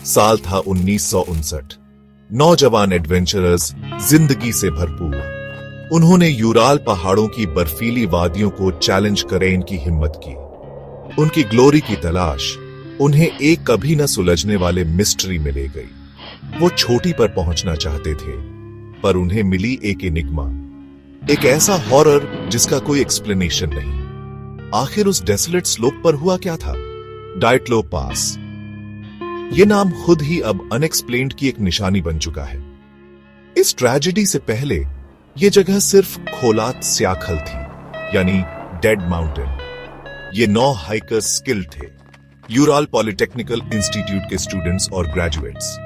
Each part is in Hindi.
साल था 1959। नौजवान एडवेंचरर्स जिंदगी से भरपूर। उन्होंने यूराल पहाड़ों की बर्फीली वादियों को चैलेंज करें की हिम्मत की। उनकी ग्लोरी की तलाश उन्हें एक कभी न सुलझने वाले मिस्ट्री में ले गई। वो छोटी पर पहुंचना चाहते थे, पर उन्हें मिली एक एनिग्मा, एक ऐसा हॉरर जिसका कोई एक्सप्लेनेशन नहीं। आखिर उस डेसोलेट स्लोप पर हुआ क्या था? डाइटलो पास। यह नाम खुद ही अब अनएक्सप्लेन्ड की एक निशानी बन चुका है। इस ट्रेजेडी से पहले यह जगह सिर्फ खोलात स्याखल थी, यानी डेड माउंटेन। ये 9 हाइकर्स स्किल्ड थे, यूराल पॉलिटेक्निकल इंस्टीट्यूट के स्टूडेंट्स और ग्रेजुएट्स।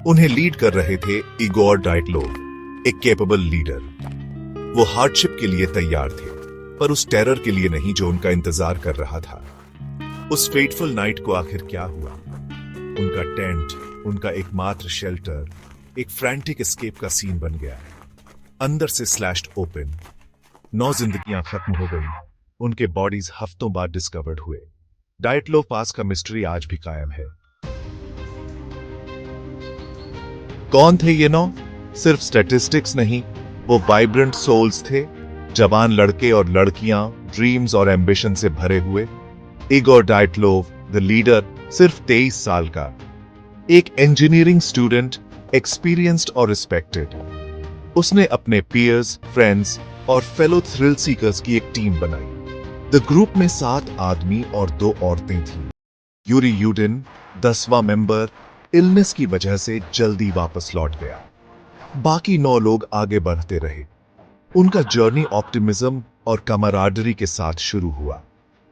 उन्हें लीड कर रहे थे इगोर डाइटलोव, एक कैपेबल लीडर। वो हार्डशिप के लिए तैयार थे, पर उस टेरर के लिए नहीं जो उनका इंतजार कर रहा था। उस फेटफुल नाइट को आखिर क्या हुआ? उनका टेंट, उनका एकमात्र शेल्टर, एक फ्रैंटिक एस्केप का सीन बन गया। अंदर से स्लैश्ड ओपन, 9 जिंदगियां खत्म हो गई। उनके बॉडीज हफ्तों बाद डिस्कवर्ड हुए। डाइटलो पास का मिस्ट्री आज भी कायम है। कौन थे ये 9? सिर्फ स्टैटिस्टिक्स नहीं, वो वाइब्रेंट सोल्स थे, जवान लड़के और लड़कियां, ड्रीम्स और एम्बिशन से भरे हुए। इगोर डाइटलोव, द लीडर, सिर्फ 23 साल का, एक इंजीनियरिंग स्टूडेंट, एक्सपीरियंस्ड और रिस्पेक्टेड। उसने अपने पीयर्स, फ्रेंड्स और फेलो थ्रिल सीकर्स की एक टीम बनाई। द ग्रुप में 7 आदमी और 2 औरतें थीं। यूरी यूडिन, 10वां मेंबर, इलनेस की वजह से जल्दी वापस लौट गया। बाकी 9 लोग आगे बढ़ते रहे। उनका जर्नी ऑप्टिमिज्म और कमराडरी के साथ शुरू हुआ।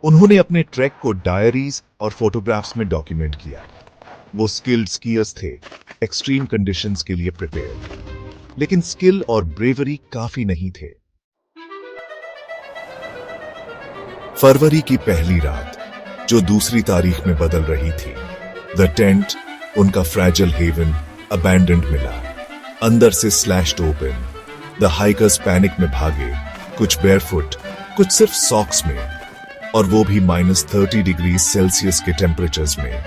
उन्होंने अपने ट्रैक को डायरीज और फोटोग्राफ्स में डॉक्यूमेंट किया। वो स्किल्ड स्कीयर्स थे, एक्सट्रीम कंडीशंस के लिए प्रिपेयर्ड। लेकिन स्किल और ब्रेवरी काफी नहीं थे। फरवरी की पहली रात, जो दूसरी तारीख में बदल रही थी। द टेंट, उनका फ्रैजिल हेवन, अबैंडन्ड मिला। अंदर से slashed open. The hikers panic में भागे, कुछ बेयरफुट, कुछ सिर्फ सॉक्स में, और वो भी -30 डिग्री सेल्सियस के टेम्परेचर्स में।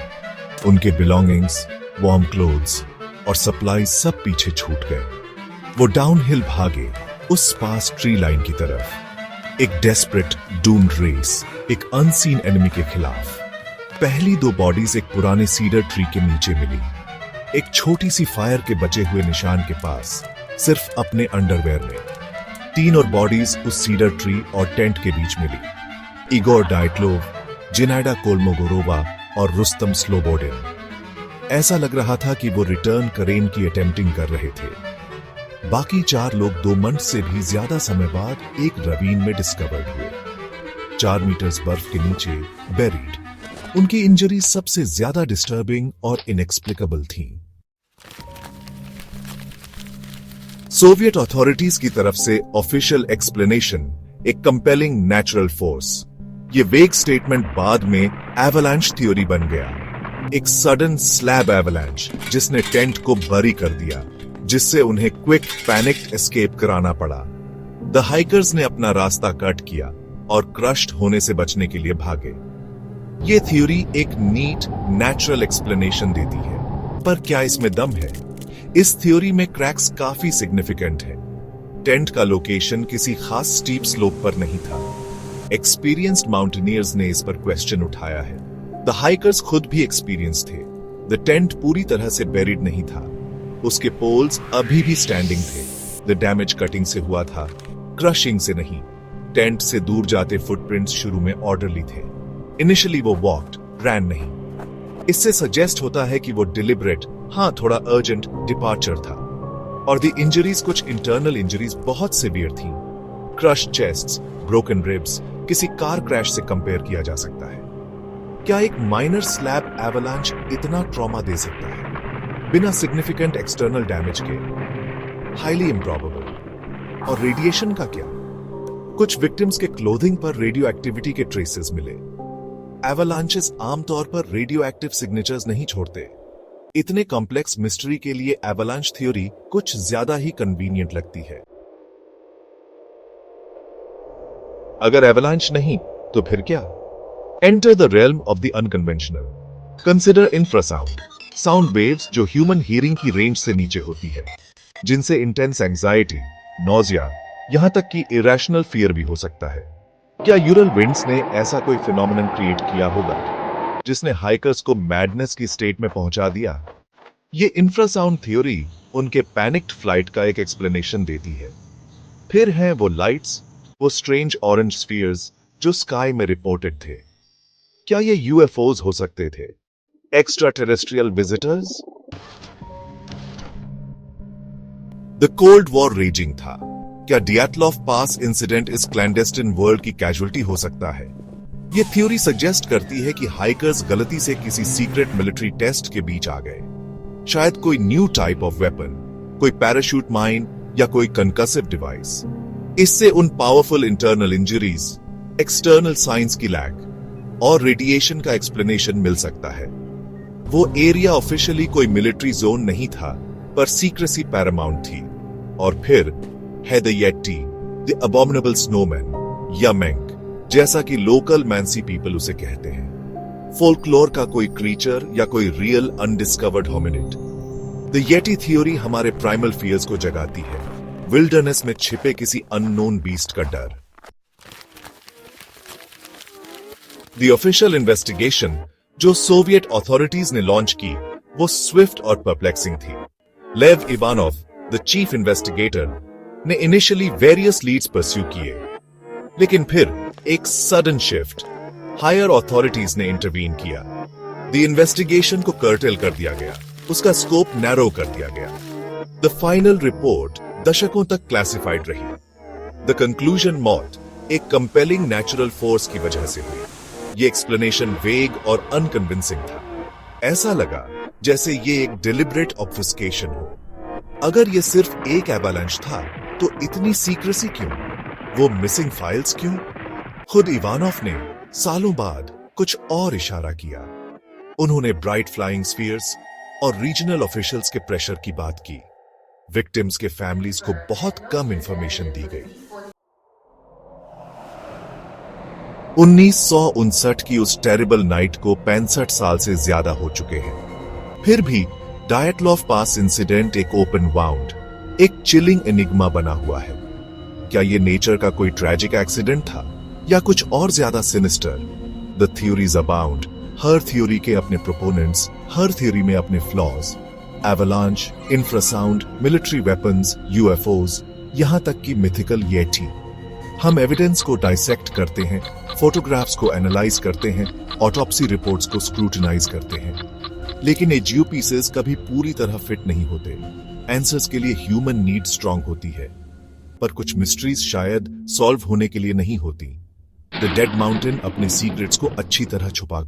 उनके बिलोंगिंग्स, वार्म क्लोथ्स और सप्लाई सब पीछे छूट गए। वो डाउनहिल भागे, उस पास ट्री लाइन की तरफ। एक डेस्परेट डूम्ड रेस, एक अनसीन एनिमी के खिलाफ। पहली 2 बॉडीज एक पुराने सीडर ट्री के नीचे मिली, एक छोटी सी फायर के बचे हुए निशान के पास, सिर्फ अपने अंडरवेयर में। 3 और बॉडीज उस सीडर ट्री और टेंट के बीच मिली। इगोर डाइटलोव, जिनाइडा कोल्मोगोरोवा और रुस्तम स्लोबोडिन। ऐसा लग रहा था कि वो रिटर्न करेन की अटेम्प्टिंग कर रहे थे। बाकी 4 लोग 2 मंथ से भी ज्यादा समय बाद एक रवीन में डिस्कवर्ड हुए, 4 मीटर्स बर्फ के नीचे बेरीड। उनकी इंजरी सबसे ज्यादा डिस्टर्बिंग और इनएक्सप्लिकेबल थी। सोवियत अथॉरिटीज की तरफ से ऑफिशियल एक्सप्लेनेशन, एक कंपेलिंग नेचुरल फोर्स। ये वेग स्टेटमेंट बाद में एवलांच थ्योरी बन गया, एक सडन स्लैब एवलांच जिसने टेंट को बरी कर दिया, जिससे उन्हें क्विक पैनिक एस्केप कराना पड़ा। द हाइकर्स ने अपना रास्ता कट किया और क्रश्ड होने से बचने के लिए भागे। ये थ्योरी एक नीट नेचुरल एक्सप्लेनेशन देती है, पर क्या इसमें दम है? इस थ्योरी में क्रैक्स काफी सिग्निफिकेंट है। टेंट का लोकेशन किसी खास स्टीप स्लोप पर नहीं था। एक्सपीरियंस्ड माउंटेनियर्स ने इस पर क्वेश्चन उठाया है। द हाइकर्स खुद भी एक्सपीरियंस थे। द टेंट पूरी तरह से बेरिड नहीं था, उसके पोल्स अभी भी स्टैंडिंग थे। द डैमेज कटिंग से हुआ था, क्रशिंग से नहीं। टेंट से दूर जाते फुटप्रिंट्स शुरू में ऑर्डरली थे। इनिशियली वो वॉक्ड, रैन नहीं। इससे सजेस्ट होता है कि वो डिलिबरेट, हाँ थोड़ा अर्जेंट डिपार्चर था। और द इंजरीज, कुछ इंटरनल इंजरीज बहुत सिवियर थी। क्रश्ड चेस्ट्स, ब्रोकन रिब्स, किसी कार क्रैश से कंपेयर किया जा सकता है। क्या एक माइनर स्लैब एवलांच इतना ट्रॉमा दे सकता है बिना सिग्निफिकेंट एक्सटर्नल डैमेज के? Highly improbable. और रेडिएशन का क्या? कुछ विक्टिम्स के क्लोथिंग पर रेडियो एक्टिविटी के ट्रेसेस मिले। एवलांचेस आमतौर पर रेडियो एक्टिव सिग्नेचर्स नहीं छोड़ते। इतने कॉम्प्लेक्स मिस्ट्री के लिए एवलांच थ्योरी कुछ ज्यादा ही कन्वीनियंट लगती है। अगर एवलांच नहीं तो फिर क्या? Enter the realm of the unconventional. Consider infrasound. Sound waves जो ह्यूमन हियरिंग की रेंज से नीचे होती है, जिनसे इंटेंस एंजाइटी, नोजिया, यहां तक कि इरेशनल फियर भी हो सकता है। क्या यूरल विंड्स ने ऐसा कोई फिनोमिनन क्रिएट किया होगा जिसने हाइकर्स को मैडनेस की स्टेट में पहुंचा दिया? ये इंफ्रासाउंड थ्योरी उनके पैनिक्ड फ्लाइट का एक एक्सप्लेनेशन देती है। फिर हैं वो लाइट्स, वो स्ट्रेंज ऑरेंज स्फीयर्स जो स्काई में रिपोर्टेड थे। क्या ये यूएफओज हो सकते थे? Extra terrestrial visitors? The cold war raising था। क्या डियाटलॉफ पास इंसिडेंट इस क्लैंडेस्टिन वर्ल्ड की कैजुअलिटी हो सकता है? यह थ्योरी सजेस्ट करती है कि हाइकर्स गलती से किसी सीक्रेट मिलिट्री टेस्ट के बीच आ गए। शायद कोई न्यू टाइप ऑफ वेपन, कोई पैराशूट माइन या कोई कंकसिव डिवाइस। इससे उन powerful internal injuries, external science की लैग और रेडिएशन का एक्सप्लेनेशन मिल सकता है। वो एरिया ऑफिशियली कोई मिलिट्री जोन नहीं था, पर सीक्रेसी पैरामाउंट थी। और फिर है द येटी, द अबॉमिनेबल स्नोमैन या मैंक, जैसा कि लोकल मैंसी पीपल उसे कहते हैं। फोल्कलोर का कोई क्रीचर या कोई real undiscovered hominid. The Yeti theory हमारे प्राइमल फियर्स को जगाती है, विल्डरनेस में छिपे किसी अननोन बीस्ट का डर। द ऑफिशियल इन्वेस्टिगेशन जो सोवियत अथॉरिटीज ने लॉन्च की, वो स्विफ्ट और परप्लेक्सिंग थी। लेव इवानोव, द चीफ इन्वेस्टिगेटर, ने इनिशियली वेरियस लीड्स परस्यू किए, लेकिन फिर एक सडन शिफ्ट, हायर अथॉरिटीज ने इंटरवीन किया। द इन्वेस्टिगेशन को कर्टेल कर दिया गया, उसका स्कोप नैरो कर दिया गया। द फाइनल रिपोर्ट दशकों तक क्लासिफाइड रही। द कंक्लूजन मौत एक कंपेलिंग नेचुरल फोर्स की वजह से हुई। ये एक्सप्लेनेशन वेग और अनकन्विंसिंग था। ऐसा लगा जैसे ये एक डिलिबरेट ऑब्फुस्केशन हो। अगर ये सिर्फ एक एवालांच था, तो इतनी सीक्रेसी क्यों? वो मिसिंग फाइल्स क्यों? खुद इवानोव ने सालों बाद कुछ और इशारा किया। उन्होंने ब्राइट फ्लाइंग स्फीयर्स और रीजनल ऑफिशियल्स के प्रेशर की बात की। विक्टिम्स के फैमिलीज को बहुत कम इंफॉर्मेशन दी गई। 1959 की उस टेरिबल नाइट को 65 साल से ज्यादा हो चुके हैं। फिर भी डायटलॉफ पास इंसिडेंट एक ओपन वाउंड, एक चिलिंग एनिग्मा बना हुआ है। क्या ये नेचर का कोई ट्रेजिक एक्सीडेंट था या कुछ और ज्यादा sinister? The theories abound, her theory के अपने प्रोपोनेंट्स, हर थ्योरी में अपने flaws. Avalanche, infrasound, military weapons, UFOs, यहां तक कि मिथिकल येटी। हम एविडेंस को डाइसेक्ट करते हैं, फोटोग्राफ्स को एनालाइज करते हैं, ऑटोप्सी रिपोर्ट्स को स्क्रूटिनाइज करते हैं, लेकिन ये जियो पीसेस कभी पूरी तरह फिट नहीं होते। आंसर्स के लिए ह्यूमन नीड स्ट्रांग होती है, पर कुछ मिस्ट्रीज शायद सॉल्व होने के लिए नहीं होती। द डेड माउंटेन अपने सीक्रेट्स को अच्छी तरह छुपा